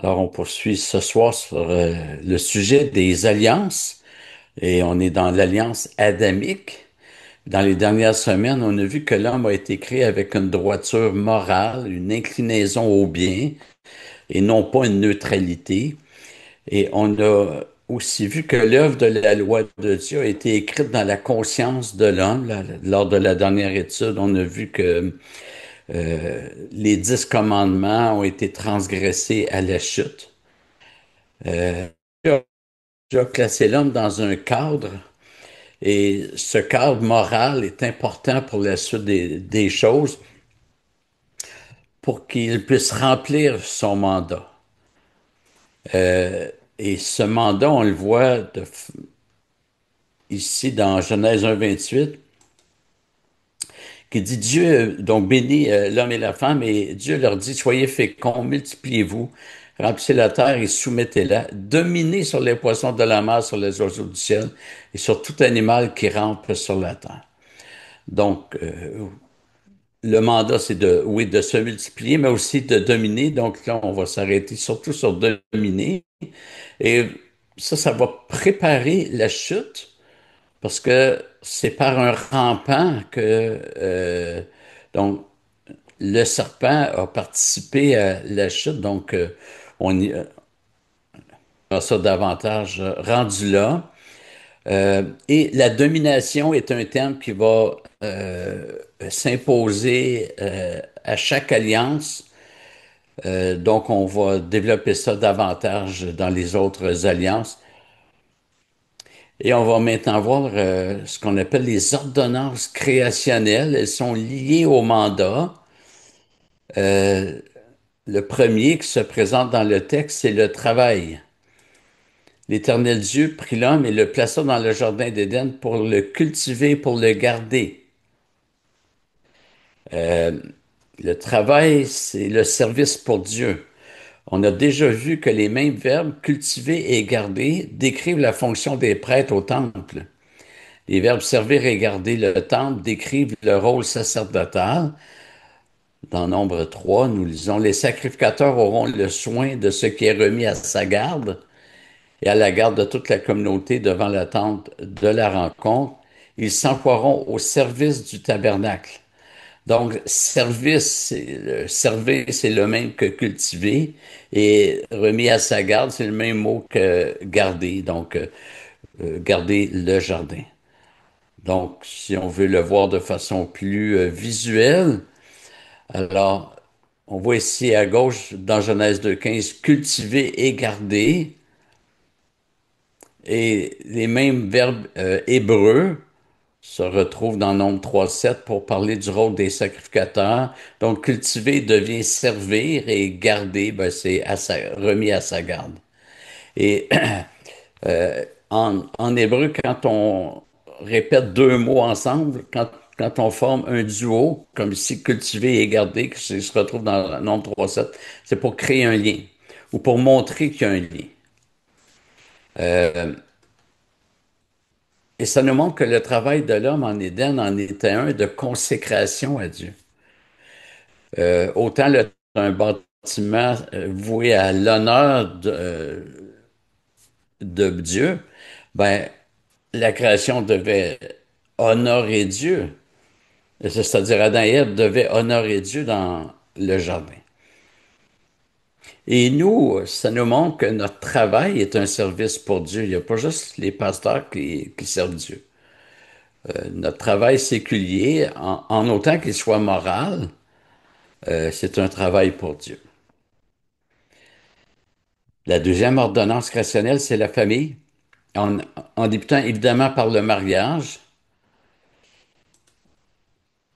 Alors, on poursuit ce soir sur le sujet des alliances et on est dans l'alliance adamique. Dans les dernières semaines, on a vu que l'homme a été créé avec une droiture morale, une inclinaison au bien et non pas une neutralité. Et on a aussi vu que l'œuvre de la loi de Dieu a été écrite dans la conscience de l'homme. Lors de la dernière étude, on a vu que les 10 commandements ont été transgressés à la chute. Euh, Dieu a placé l'homme dans un cadre et ce cadre moral est important pour la suite des choses pour qu'il puisse remplir son mandat. Euh, et ce mandat, on le voit ici dans Genèse 1,28, qui dit Dieu, donc bénit l'homme et la femme, et Dieu leur dit, soyez féconds, multipliez-vous, remplissez la terre et soumettez-la, dominez sur les poissons de la mer, sur les oiseaux du ciel et sur tout animal qui rampe sur la terre. Donc, le mandat, c'est de, oui, de se multiplier, mais aussi de dominer. Donc là, on va s'arrêter surtout sur dominer. Et ça va préparer la chute parce que c'est par un rampant que, donc, le serpent a participé à la chute. Donc, on y a ça davantage rendu là. Et la domination est un terme qui va s'imposer à chaque alliance. Donc, on va développer ça davantage dans les autres alliances. Et on va maintenant voir ce qu'on appelle les ordonnances créationnelles. Elles sont liées au mandat. Euh, le premier qui se présente dans le texte, c'est le travail. L'Éternel Dieu prit l'homme et le plaça dans le jardin d'Éden pour le cultiver, pour le garder. Euh, le travail, c'est le service pour Dieu. On a déjà vu que les mêmes verbes cultiver et garder décrivent la fonction des prêtres au temple. Les verbes servir et garder le temple décrivent le rôle sacerdotal. Dans Nombre 3, nous lisons, les sacrificateurs auront le soin de ce qui est remis à sa garde et à la garde de toute la communauté devant la tente de la rencontre. Ils s'emploieront au service du tabernacle. Donc, servir, c'est le même que cultiver, et remis à sa garde, c'est le même mot que garder, donc garder le jardin. Donc, si on veut le voir de façon plus visuelle, alors, on voit ici à gauche, dans Genèse 2,15, cultiver et garder, et les mêmes verbes hébreux se retrouve dans Nombre 3,7 pour parler du rôle des sacrificateurs. Donc, cultiver devient servir et garder, ben, c'est remis à sa garde. Et en hébreu, quand on répète deux mots ensemble, quand on forme un duo, comme ici, cultiver et garder, qui se retrouve dans Nombre 3,7, c'est pour créer un lien ou pour montrer qu'il y a un lien. Euh, et ça nous montre que le travail de l'homme en Éden en était un de consécration à Dieu. Autant un bâtiment voué à l'honneur de Dieu, ben, la création devait honorer Dieu. C'est-à-dire Adam et Ève devaient honorer Dieu dans le jardin. Et nous, ça nous montre que notre travail est un service pour Dieu. Il n'y a pas juste les pasteurs qui servent Dieu. Notre travail séculier, en autant qu'il soit moral, c'est un travail pour Dieu. La deuxième ordonnance créationnelle, c'est la famille. En, en débutant évidemment par le mariage,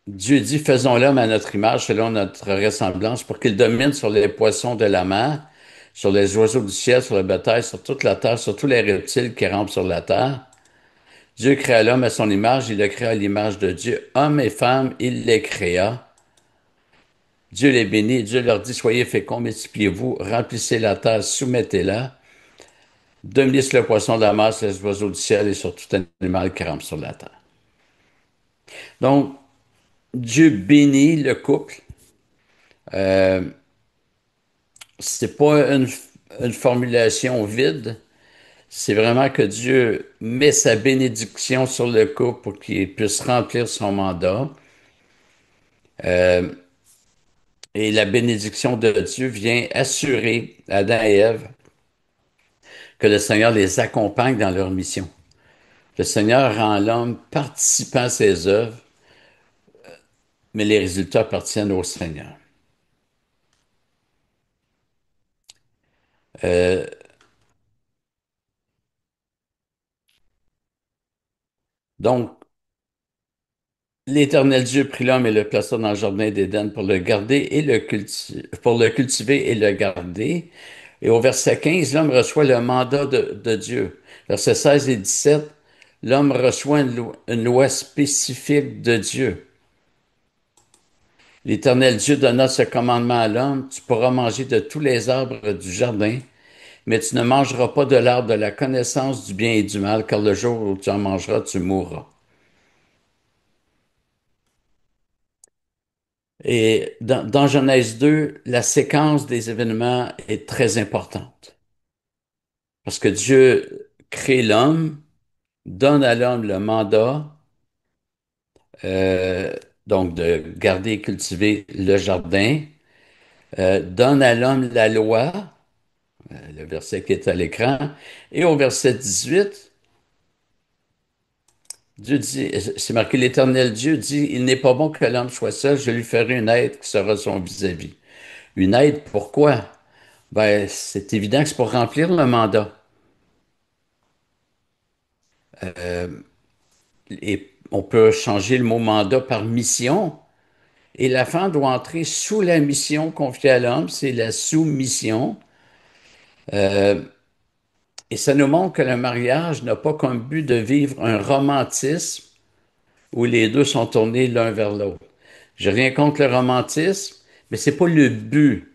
Dieu dit, faisons l'homme à notre image, selon notre ressemblance, pour qu'il domine sur les poissons de la mer, sur les oiseaux du ciel, sur le bétail, sur toute la terre, sur tous les reptiles qui rampent sur la terre. Dieu créa l'homme à son image, il le créa à l'image de Dieu. Hommes et femmes, il les créa. Dieu les bénit, Dieu leur dit, soyez féconds, multipliez-vous, remplissez la terre, soumettez-la, dominez sur le poisson de la mer, sur les oiseaux du ciel et sur tout animal qui rampe sur la terre. Donc, Dieu bénit le couple. Euh, c'est pas une. une formulation vide. C'est vraiment que Dieu met sa bénédiction sur le couple pour qu'il puisse remplir son mandat. Euh, et la bénédiction de Dieu vient assurer Adam et Ève que le Seigneur les accompagne dans leur mission. Le Seigneur rend l'homme participant à ses œuvres, mais les résultats appartiennent au Seigneur. Euh, donc, l'Éternel Dieu prit l'homme et le plaça dans le jardin d'Éden pour le garder et pour le cultiver et le garder. Et au verset 15, l'homme reçoit le mandat de Dieu. Versets 16 et 17, l'homme reçoit une loi spécifique de Dieu. L'Éternel Dieu donna ce commandement à l'homme, tu pourras manger de tous les arbres du jardin, mais tu ne mangeras pas de l'arbre de la connaissance du bien et du mal, car le jour où tu en mangeras, tu mourras. Et dans Genèse 2, la séquence des événements est très importante. Parce que Dieu crée l'homme, donne à l'homme le mandat, euh, donc de garder et cultiver le jardin, donne à l'homme la loi, le verset qui est à l'écran, et au verset 18, Dieu dit, c'est marqué, l'Éternel Dieu dit, il n'est pas bon que l'homme soit seul, je lui ferai une aide qui sera son vis-à-vis. Une aide, pourquoi? Ben, c'est évident que c'est pour remplir le mandat. Et on peut changer le mot mandat par mission. Et la femme doit entrer sous la mission confiée à l'homme, c'est la soumission. Euh, et ça nous montre que le mariage n'a pas comme but de vivre un romantisme où les deux sont tournés l'un vers l'autre. J'ai rien contre le romantisme, mais c'est pas le but.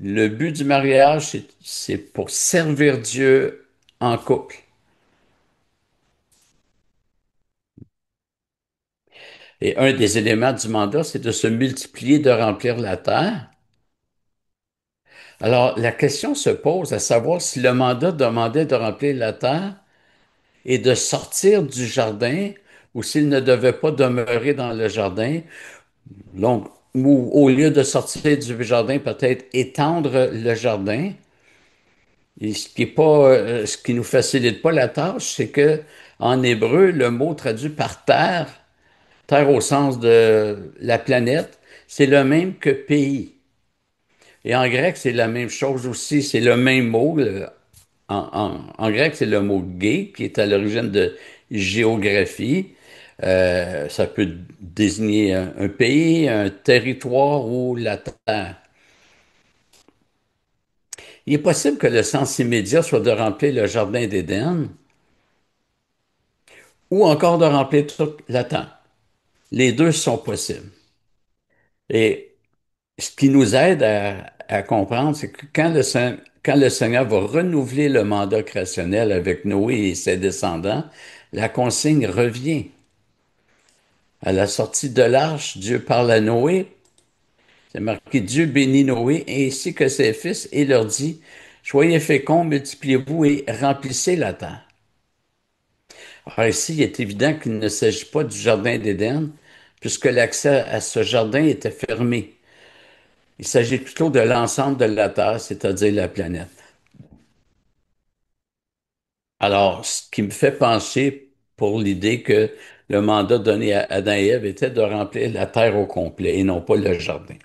Le but du mariage, c'est pour servir Dieu en couple. Et un des éléments du mandat, c'est de se multiplier, de remplir la terre. Alors, la question se pose à savoir si le mandat demandait de remplir la terre et de sortir du jardin ou s'il ne devait pas demeurer dans le jardin. Donc, ou au lieu de sortir du jardin, peut-être étendre le jardin. Et ce qui nous facilite pas la tâche, c'est que en hébreu, le mot traduit par terre, terre au sens de la planète, c'est le même que pays. Et en grec, c'est la même chose aussi, c'est le même mot. En grec, c'est le mot gay, qui est à l'origine de géographie. Ça peut désigner un pays, un territoire ou la terre. Il est possible que le sens immédiat soit de remplir le jardin d'Éden ou encore de remplir toute la terre. Les deux sont possibles. Et ce qui nous aide à comprendre, c'est que quand le Seigneur va renouveler le mandat créationnel avec Noé et ses descendants, la consigne revient. À la sortie de l'arche, Dieu parle à Noé. C'est marqué, Dieu bénit Noé ainsi que ses fils et leur dit, soyez féconds, multipliez-vous et remplissez la terre. Alors ici, il est évident qu'il ne s'agit pas du jardin d'Éden, puisque l'accès à ce jardin était fermé. Il s'agit plutôt de l'ensemble de la Terre, c'est-à-dire la planète. Alors, ce qui me fait penser pour l'idée que le mandat donné à Adam et Ève était de remplir la Terre au complet et non pas le jardin.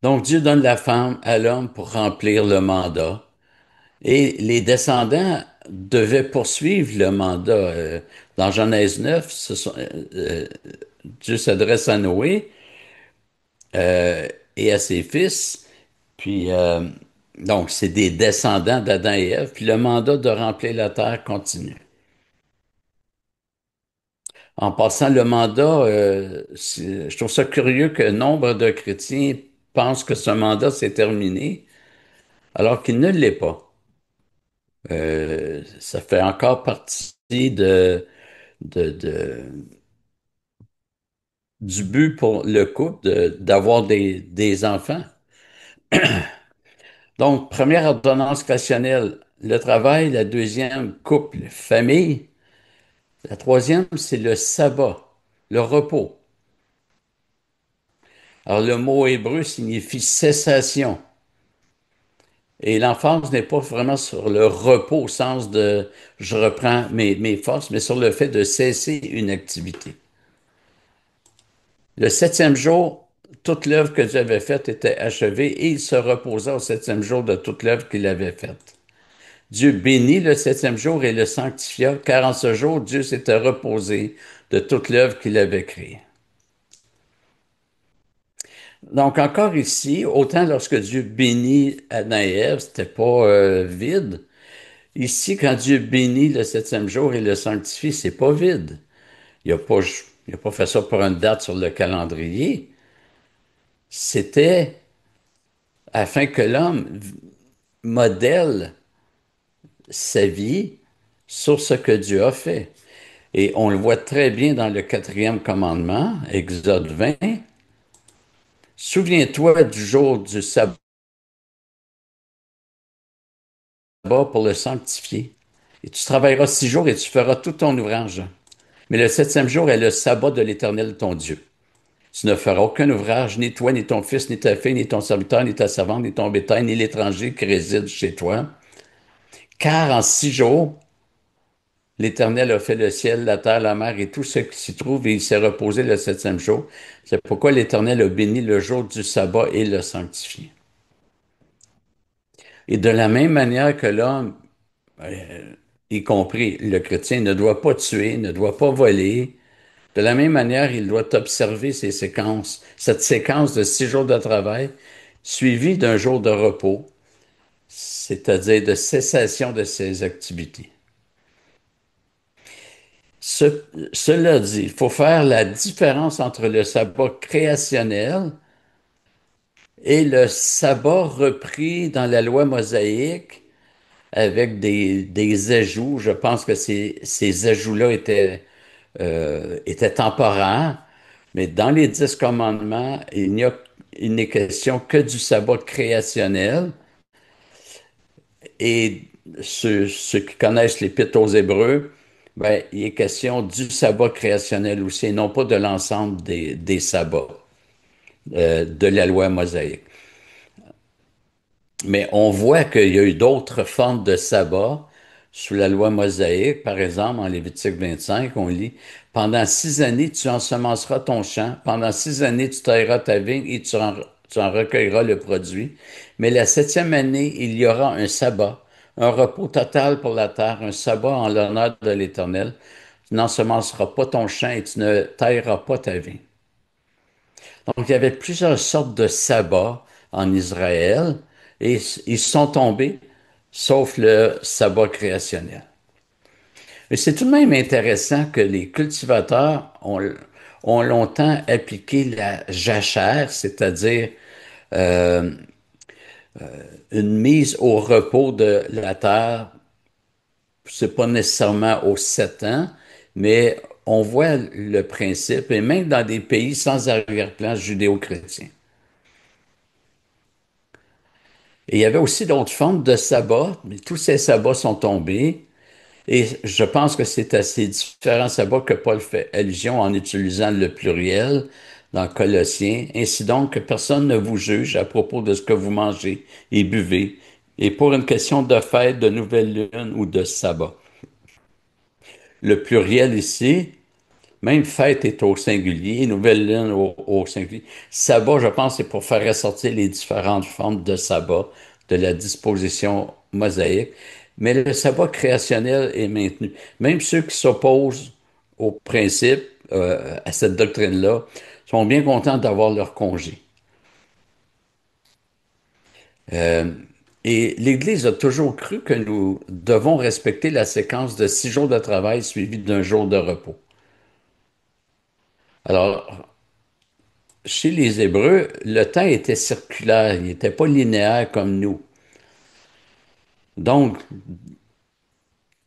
Donc, Dieu donne la femme à l'homme pour remplir le mandat et les descendants devaient poursuivre le mandat. Dans Genèse 9, Dieu s'adresse à Noé euh, et à ses fils. Puis, donc, c'est des descendants d'Adam et Ève. Puis le mandat de remplir la terre continue. En passant, le mandat, je trouve ça curieux que nombre de chrétiens pensent que ce mandat s'est terminé, alors qu'il ne l'est pas. Ça fait encore partie de, du but pour le couple d'avoir des enfants. Donc, première ordonnance créationnelle, le travail. La deuxième, couple, famille. La troisième, c'est le sabbat, le repos. Alors, le mot hébreu signifie cessation. Et l'emphase n'est pas vraiment sur le repos au sens de je reprends mes forces, mais sur le fait de cesser une activité. Le septième jour, toute l'œuvre que Dieu avait faite était achevée et il se reposa au septième jour de toute l'œuvre qu'il avait faite. Dieu bénit le septième jour et le sanctifia, car en ce jour, Dieu s'était reposé de toute l'œuvre qu'il avait créée. Donc encore ici, autant lorsque Dieu bénit Adam et Ève, c'était pas vide. Ici, quand Dieu bénit le septième jour et le sanctifie, c'est pas vide. Il a pas fait ça pour une date sur le calendrier. C'était afin que l'homme modèle sa vie sur ce que Dieu a fait. Et on le voit très bien dans le quatrième commandement, Exode 20. Souviens-toi du jour du sabbat pour le sanctifier. Et tu travailleras 6 jours et tu feras tout ton ouvrage. Mais le septième jour est le sabbat de l'Éternel ton Dieu. Tu ne feras aucun ouvrage, ni toi, ni ton fils, ni ta fille, ni ton serviteur, ni ta servante, ni ton bétail, ni l'étranger qui réside chez toi. Car en 6 jours, l'Éternel a fait le ciel, la terre, la mer et tout ce qui s'y trouve, et il s'est reposé le septième jour. C'est pourquoi l'Éternel a béni le jour du sabbat et l'a sanctifié. Et de la même manière que l'homme, y compris le chrétien, ne doit pas tuer, ne doit pas voler, de la même manière, il doit observer ces séquences, cette séquence de 6 jours de travail, suivie d'un jour de repos, c'est-à-dire de cessation de ses activités. Cela dit, il faut faire la différence entre le sabbat créationnel et le sabbat repris dans la loi mosaïque avec des ajouts. Je pense que ces ajouts-là étaient temporaires, mais dans les 10 commandements, il n'est question que du sabbat créationnel. Et ceux qui connaissent l'Épître aux Hébreux, ben, il est question du sabbat créationnel aussi, et non pas de l'ensemble des sabbats de la loi mosaïque. Mais on voit qu'il y a eu d'autres formes de sabbat sous la loi mosaïque. Par exemple, en Lévitique 25, on lit, pendant 6 années, tu ensemenceras ton champ. Pendant 6 années, tu tailleras ta vigne et tu en recueilleras le produit. Mais la septième année, il y aura un sabbat, un repos total pour la terre, un sabbat en l'honneur de l'Éternel. Tu n'ensemenceras pas ton champ et tu ne tailleras pas ta vigne. Donc, il y avait plusieurs sortes de sabbats en Israël et ils sont tombés, sauf le sabbat créationnel. Mais c'est tout de même intéressant que les cultivateurs ont longtemps appliqué la jachère, c'est-à-dire euh, une mise au repos de la terre. C'est pas nécessairement aux 7 ans, mais on voit le principe, et même dans des pays sans arrière-plan judéo-chrétien. Et il y avait aussi d'autres formes de sabbats, mais tous ces sabbats sont tombés. Et je pense que c'est à ces différents sabbats que Paul fait allusion en utilisant le pluriel dans Colossiens. Ainsi donc, que personne ne vous juge à propos de ce que vous mangez et buvez, et pour une question de fête, de nouvelle lune ou de sabbat. Le pluriel ici, même fête est au singulier, nouvelle lune au singulier. Sabbat, je pense, c'est pour faire ressortir les différentes formes de sabbat de la disposition mosaïque. Mais le sabbat créationnel est maintenu. Même ceux qui s'opposent au principe, à cette doctrine-là, sont bien contents d'avoir leur congé. Euh, et l'Église a toujours cru que nous devons respecter la séquence de 6 jours de travail suivi d'un jour de repos. Alors, chez les Hébreux, le temps était circulaire, il n'était pas linéaire comme nous. Donc,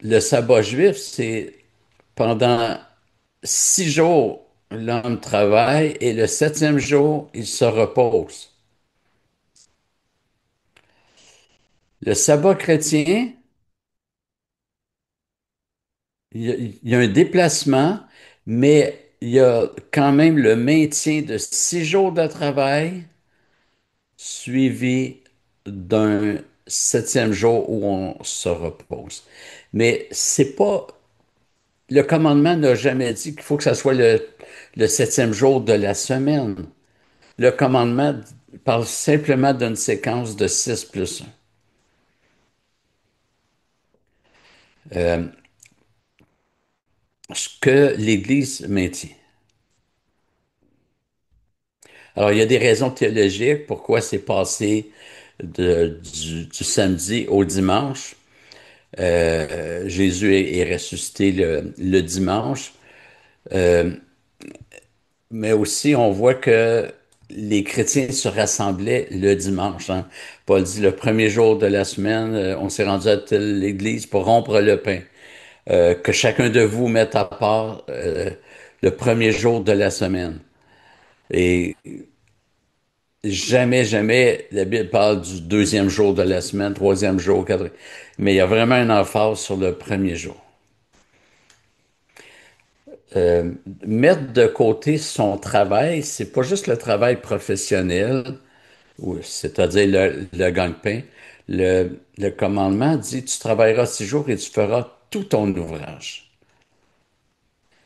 le sabbat juif, c'est pendant 6 jours. l'homme travaille et le septième jour, il se repose. Le sabbat chrétien, il y a un déplacement, mais il y a quand même le maintien de 6 jours de travail suivi d'un septième jour où on se repose. Mais c'est pas, le commandement n'a jamais dit qu'il faut que ça soit le septième jour de la semaine. Le commandement parle simplement d'une séquence de 6 plus 1. Ce que l'Église maintient. Alors, il y a des raisons théologiques pourquoi c'est passé du samedi au dimanche. Jésus est ressuscité le dimanche. Euh, mais aussi, on voit que les chrétiens se rassemblaient le dimanche, hein. Paul dit le premier jour de la semaine, on s'est rendu à telle église pour rompre le pain. Que chacun de vous mette à part le premier jour de la semaine. Et jamais, jamais, la Bible parle du deuxième jour de la semaine, troisième jour, quatrième. Mais il y a vraiment un emphase sur le premier jour. Euh, Mettre de côté son travail, c'est pas juste le travail professionnel, c'est-à-dire le gagne-pain. Le commandement dit, tu travailleras 6 jours et tu feras tout ton ouvrage.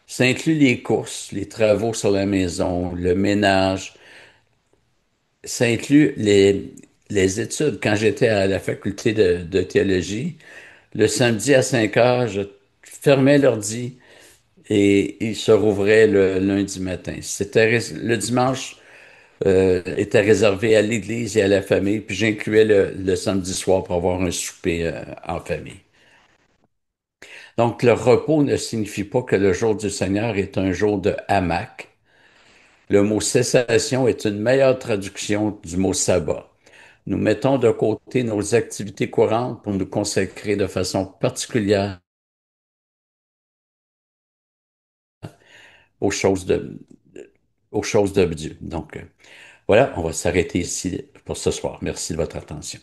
Ça inclut les courses, les travaux sur la maison, le ménage. Ça inclut les études. Quand j'étais à la faculté de théologie, le samedi à 5 heures, je fermais l'ordi et il se rouvrait le lundi matin. Le dimanche était réservé à l'église et à la famille, puis j'incluais le samedi soir pour avoir un souper en famille. Donc, le repos ne signifie pas que le jour du Seigneur est un jour de hamac. Le mot cessation est une meilleure traduction du mot sabbat. Nous mettons de côté nos activités courantes pour nous consacrer de façon particulière aux choses aux choses de Dieu. Donc, voilà, on va s'arrêter ici pour ce soir. Merci de votre attention.